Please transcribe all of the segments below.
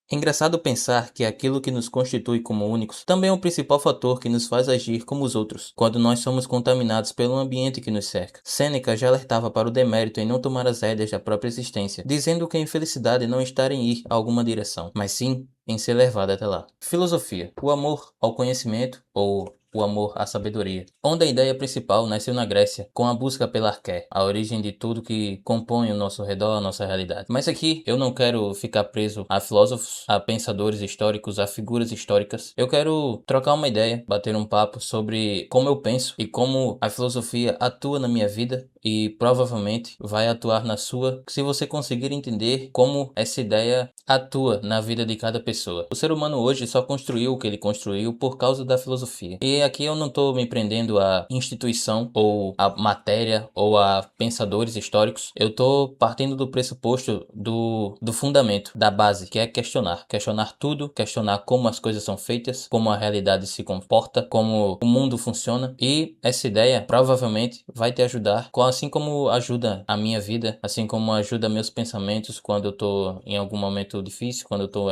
É engraçado pensar que aquilo que nos constitui como únicos também é o principal fator que nos faz agir como os outros, quando nós somos contaminados pelo ambiente que nos cerca. Sêneca já alertava para o demérito em não tomar as rédeas da própria existência, dizendo que a infelicidade não está em ir a alguma direção, mas sim em ser levado até lá. Filosofia: o amor ao conhecimento ou o amor à sabedoria. Onde a ideia principal nasceu na Grécia, com a busca pela arqué, a origem de tudo que compõe o nosso redor, a nossa realidade. Mas aqui eu não quero ficar preso a filósofos, a pensadores históricos, a figuras históricas. Eu quero trocar uma ideia, bater um papo sobre como eu penso e como a filosofia atua na minha vida e provavelmente vai atuar na sua, se você conseguir entender como essa ideia atua na vida de cada pessoa. O ser humano hoje só construiu o que ele construiu por causa da filosofia. E aqui eu não estou me prendendo a instituição ou a matéria ou a pensadores históricos. Eu estou partindo do pressuposto do fundamento, da base, que é questionar. Questionar tudo, questionar como as coisas são feitas, como a realidade se comporta, como o mundo funciona. E essa ideia provavelmente vai te ajudar, assim como ajuda a minha vida, assim como ajuda meus pensamentos quando eu estou em algum momento difícil, quando eu estou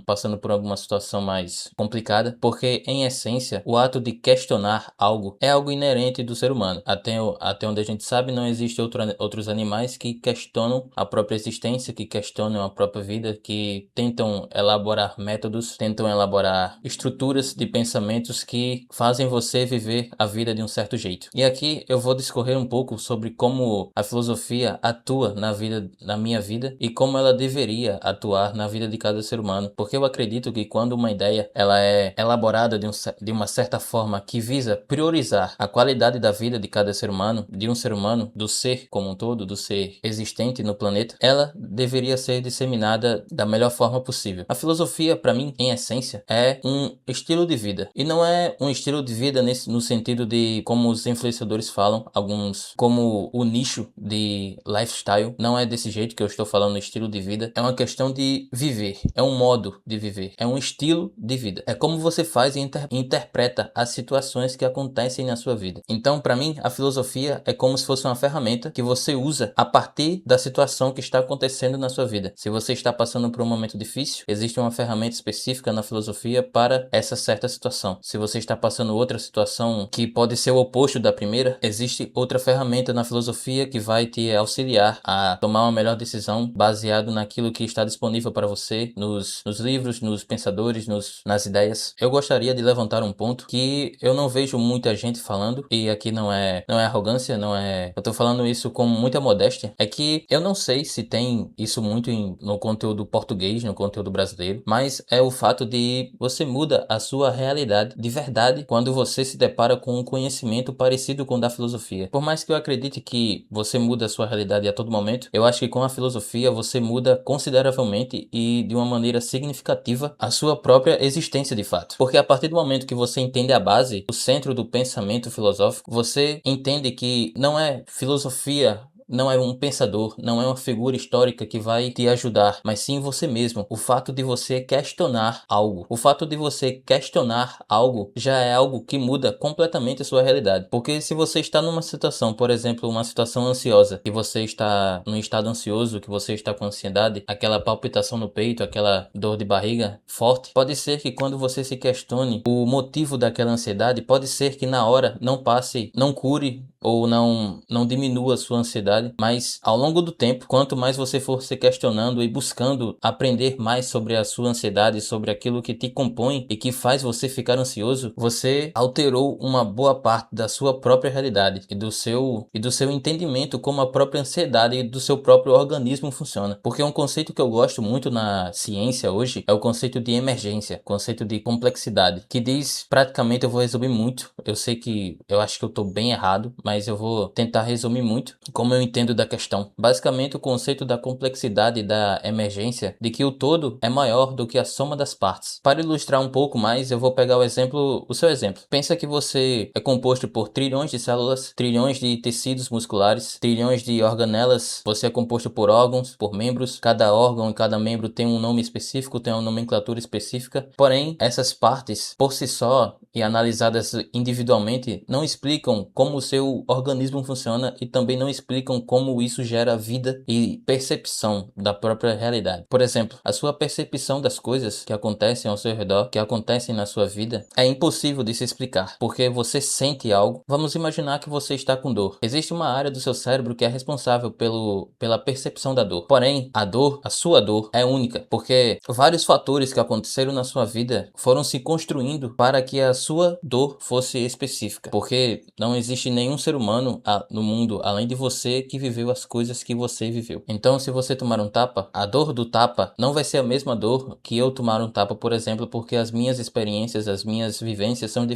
passando por alguma situação mais complicada, porque em essência o ato de questionar algo é algo inerente do ser humano. Até onde a gente sabe, não existe outros animais que questionam a própria existência, que questionam a própria vida, que tentam elaborar métodos, tentam elaborar estruturas de pensamentos que fazem você viver a vida de um certo jeito. E aqui eu vou discorrer um pouco sobre como a filosofia atua na minha vida e como ela deveria atuar na vida de cada ser humano, porque eu acredito que quando uma ideia ela é elaborada de uma certa forma que visa priorizar a qualidade da vida de cada ser humano, de um ser humano, do ser como um todo, do ser existente no planeta, ela deveria ser disseminada da melhor forma possível. A filosofia, para mim, em essência, é um estilo de vida. E não é um estilo de vida no sentido de como os influenciadores falam, alguns como o nicho de lifestyle. Não é desse jeito que eu estou falando, estilo de vida. É uma questão de viver, é um modo de viver, é um estilo de vida. É como você faz e interpreta as situações que acontecem na sua vida. Então, para mim, a filosofia é como se fosse uma ferramenta que você usa a partir da situação que está acontecendo na sua vida. Se você está passando por um momento difícil, existe uma ferramenta específica na filosofia para essa certa situação. Se você está passando outra situação que pode ser o oposto da primeira, existe outra ferramenta na filosofia que vai te auxiliar a tomar uma melhor decisão baseado naquilo que está disponível para você nos livros, nos pensadores, nas ideias. Eu gostaria de levantar um ponto que eu não vejo muita gente falando, e aqui não é arrogância, não é. Eu tô falando isso com muita modéstia. É que eu não sei se tem isso muito no conteúdo português, no conteúdo brasileiro, mas é o fato de você muda a sua realidade de verdade quando você se depara com um conhecimento parecido com o da filosofia. Por mais que eu acredite que você muda a sua realidade a todo momento, eu acho que com a filosofia você muda consideravelmente e de uma maneira significativa a sua própria existência de fato. Porque a partir do momento que você entende a base, o centro do pensamento filosófico, você entende que não é filosofia, não é um pensador, não é uma figura histórica que vai te ajudar, mas sim você mesmo. O fato de você questionar algo. O fato de você questionar algo já é algo que muda completamente a sua realidade. Porque se você está numa situação, por exemplo, uma situação ansiosa, que você está num estado ansioso, que você está com ansiedade, aquela palpitação no peito, aquela dor de barriga forte, pode ser que quando você se questione o motivo daquela ansiedade, pode ser que na hora não passe, não cure ou não diminua a sua ansiedade, mas ao longo do tempo, quanto mais você for se questionando e buscando aprender mais sobre a sua ansiedade, sobre aquilo que te compõe e que faz você ficar ansioso, você alterou uma boa parte da sua própria realidade e do seu entendimento como a própria ansiedade e do seu próprio organismo funciona. Porque um conceito que eu gosto muito na ciência hoje é o conceito de emergência, conceito de complexidade, que diz, praticamente eu vou resumir muito, eu sei que eu acho que eu estou bem errado, mas eu vou tentar resumir muito como eu entendo da questão. Basicamente, o conceito da complexidade da emergência, de que o todo é maior do que a soma das partes. Para ilustrar um pouco mais, eu vou pegar o seu exemplo. Pensa que você é composto por trilhões de células, trilhões de tecidos musculares, trilhões de organelas. Você é composto por órgãos, por membros. Cada órgão e cada membro tem um nome específico, tem uma nomenclatura específica. Porém, essas partes, por si só e analisadas individualmente, não explicam como o seu organismo funciona e também não explicam explicam como isso gera vida e percepção da própria realidade. Por exemplo, a sua percepção das coisas que acontecem ao seu redor, que acontecem na sua vida, é impossível de se explicar, porque você sente algo. Vamos imaginar que você está com dor. Existe uma área do seu cérebro que é responsável pela percepção da dor. Porém, a sua dor, é única, porque vários fatores que aconteceram na sua vida foram se construindo para que a sua dor fosse específica, porque não existe nenhum ser humano no mundo, além de você, que viveu as coisas que você viveu. Então, se você tomar um tapa, a dor do tapa não vai ser a mesma dor que eu tomar um tapa, por exemplo, porque as minhas experiências, as minhas vivências são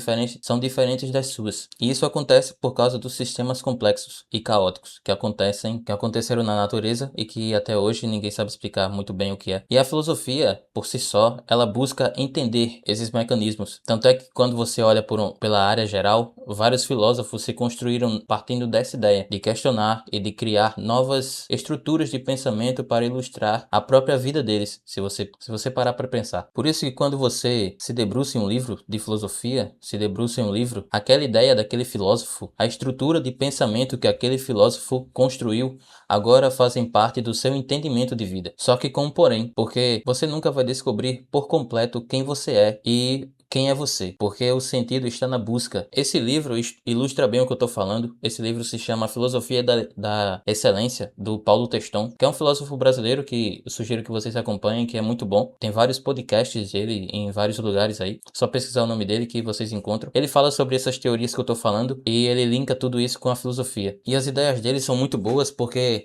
diferentes das suas. E isso acontece por causa dos sistemas complexos e caóticos que aconteceram na natureza e que até hoje ninguém sabe explicar muito bem o que é. E a filosofia, por si só, ela busca entender esses mecanismos. Tanto é que quando você olha pela área geral, vários filósofos se construíram partindo dessa ideia de questionar e de criar novas estruturas de pensamento para ilustrar a própria vida deles, se você parar para pensar. Por isso que quando você se debruça em um livro de filosofia, se debruça em um livro, aquela ideia daquele filósofo, a estrutura de pensamento que aquele filósofo construiu, agora fazem parte do seu entendimento de vida. Só que com um porém, porque você nunca vai descobrir por completo quem você é e quem é você, porque o sentido está na busca. Esse livro ilustra bem o que eu estou falando. Esse livro se chama A Filosofia da Excelência, do Paulo Teston, que é um filósofo brasileiro que eu sugiro que vocês acompanhem, que é muito bom. Tem vários podcasts dele em vários lugares aí. Só pesquisar o nome dele que vocês encontram. Ele fala sobre essas teorias que eu estou falando e ele linka tudo isso com a filosofia. E as ideias dele são muito boas porque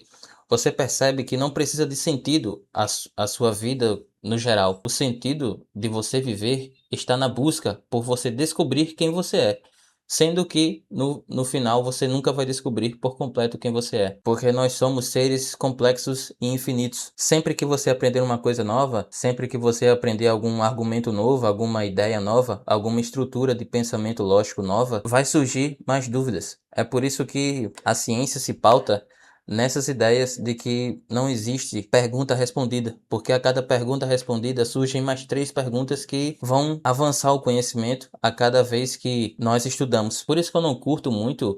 você percebe que não precisa de sentido a sua vida no geral. O sentido de você viver está na busca por você descobrir quem você é. Sendo que no final você nunca vai descobrir por completo quem você é. Porque nós somos seres complexos e infinitos. Sempre que você aprender uma coisa nova, sempre que você aprender algum argumento novo, alguma ideia nova, alguma estrutura de pensamento lógico nova, vai surgir mais dúvidas. É por isso que a ciência se pauta nessas ideias de que não existe pergunta respondida, porque a cada pergunta respondida surgem mais 3 perguntas que vão avançar o conhecimento a cada vez que nós estudamos. Por isso que eu não curto muito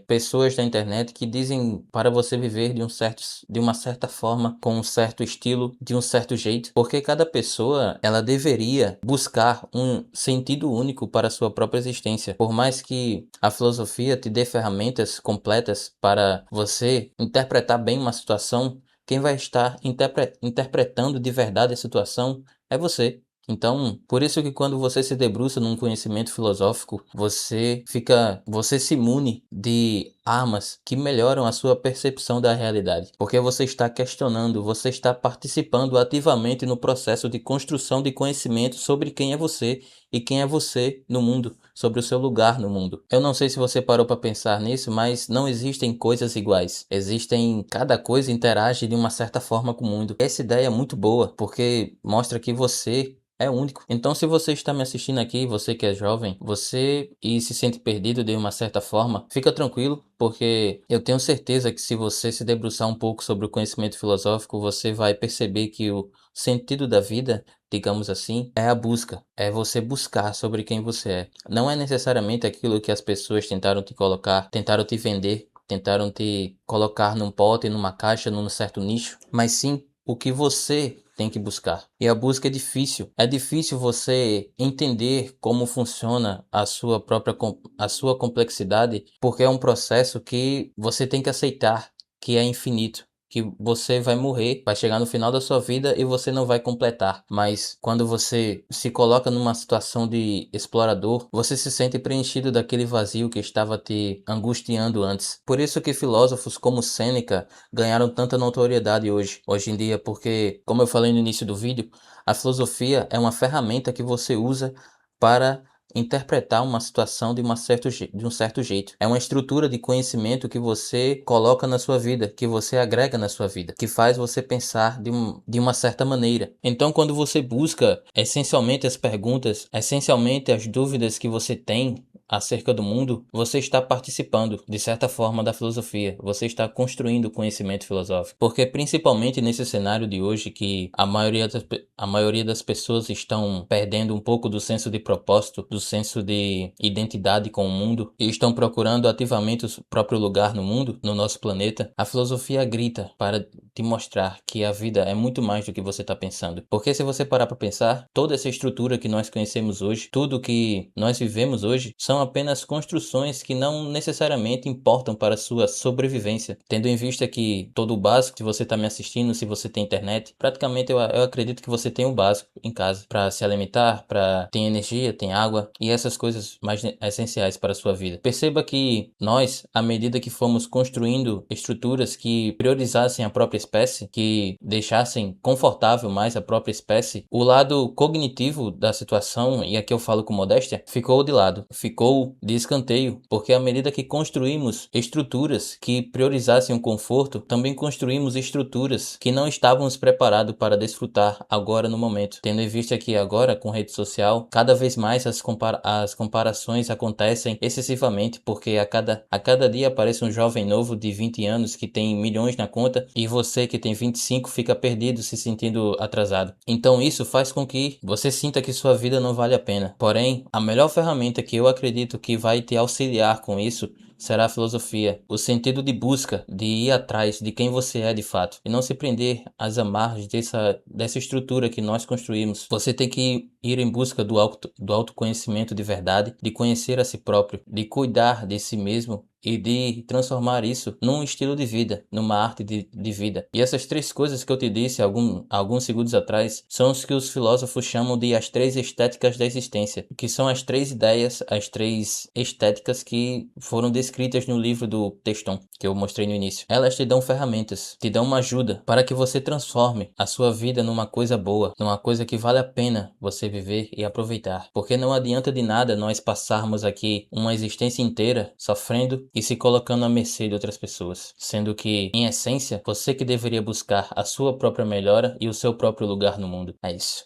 pessoas da internet que dizem para você viver de uma certa forma, com um certo estilo, de um certo jeito, porque cada pessoa ela deveria buscar um sentido único para a sua própria existência. Por mais que a filosofia te dê ferramentas completas para você interpretar bem uma situação, quem vai estar interpretando de verdade a situação é você. Então, por isso que quando você se debruça num conhecimento filosófico, você se mune de armas que melhoram a sua percepção da realidade, porque você está questionando, você está participando ativamente no processo de construção de conhecimento sobre quem é você e quem é você no mundo, sobre o seu lugar no mundo. Eu não sei se você parou para pensar nisso, mas não existem coisas iguais. Cada coisa interage de uma certa forma com o mundo. Essa ideia é muito boa, porque mostra que você é único. Então, se você está me assistindo aqui, você que é jovem, e se sente perdido de uma certa forma, fica tranquilo, porque eu tenho certeza que se você se debruçar um pouco sobre o conhecimento filosófico, você vai perceber que o sentido da vida, digamos assim, é a busca. É você buscar sobre quem você é. Não é necessariamente aquilo que as pessoas tentaram te colocar, tentaram te vender, tentaram te colocar num pote, numa caixa, num certo nicho, mas sim o que você tem que buscar. E a busca é difícil. É difícil você entender como funciona a sua complexidade, porque é um processo que você tem que aceitar que é infinito. Que você vai morrer, vai chegar no final da sua vida e você não vai completar. Mas quando você se coloca numa situação de explorador, você se sente preenchido daquele vazio que estava te angustiando antes. Por isso que filósofos como Sêneca ganharam tanta notoriedade hoje em dia, porque, como eu falei no início do vídeo, a filosofia é uma ferramenta que você usa para interpretar uma situação de um certo jeito. É uma estrutura de conhecimento que você coloca na sua vida, que você agrega na sua vida, que faz você pensar de uma certa maneira. Então, quando você busca essencialmente as perguntas, essencialmente as dúvidas que você tem, acerca do mundo, você está participando, de certa forma, da filosofia. Você está construindo conhecimento filosófico. Porque principalmente nesse cenário de hoje que a maioria das pessoas estão perdendo um pouco do senso de propósito, do senso de identidade com o mundo e estão procurando ativamente o próprio lugar no mundo, no nosso planeta, a filosofia grita para te mostrar que a vida é muito mais do que você está pensando. Porque se você parar para pensar, toda essa estrutura que nós conhecemos hoje, tudo que nós vivemos hoje, são apenas construções que não necessariamente importam para a sua sobrevivência. Tendo em vista que todo o básico, se você está me assistindo, se você tem internet, praticamente eu acredito que você tem o básico em casa para se alimentar, para ter energia, tem água e essas coisas mais essenciais para a sua vida. Perceba que nós, à medida que fomos construindo estruturas que priorizassem a própria espécie, que deixassem confortável mais a própria espécie, o lado cognitivo da situação, e aqui eu falo com modéstia, ficou de lado, ficou de escanteio, porque à medida que construímos estruturas que priorizassem o conforto, também construímos estruturas que não estávamos preparados para desfrutar agora no momento. Tendo em vista que agora, com rede social, cada vez mais as comparações acontecem excessivamente, porque a cada dia aparece um jovem novo de 20 anos que tem milhões na conta e você que tem 25 fica perdido, se sentindo atrasado. Então isso faz com que você sinta que sua vida não vale a pena. Porém, a melhor ferramenta que eu acredito que vai te auxiliar com isso será a filosofia, o sentido de busca, de ir atrás de quem você é de fato, e não se prender às amarras dessa estrutura que nós construímos. Você tem que ir em busca do autoconhecimento de verdade, de conhecer a si próprio, de cuidar de si mesmo e de transformar isso num estilo de vida, numa arte de vida. E essas três coisas que eu te disse alguns segundos atrás são os que os filósofos chamam de as três estéticas da existência, que são as três ideias, as três estéticas que foram descritas no livro do Teston, que eu mostrei no início. Elas te dão ferramentas, te dão uma ajuda para que você transforme a sua vida numa coisa boa, numa coisa que vale a pena você viver e aproveitar. Porque não adianta de nada nós passarmos aqui uma existência inteira sofrendo e se colocando à mercê de outras pessoas, sendo que, em essência, você que deveria buscar a sua própria melhora e o seu próprio lugar no mundo. É isso.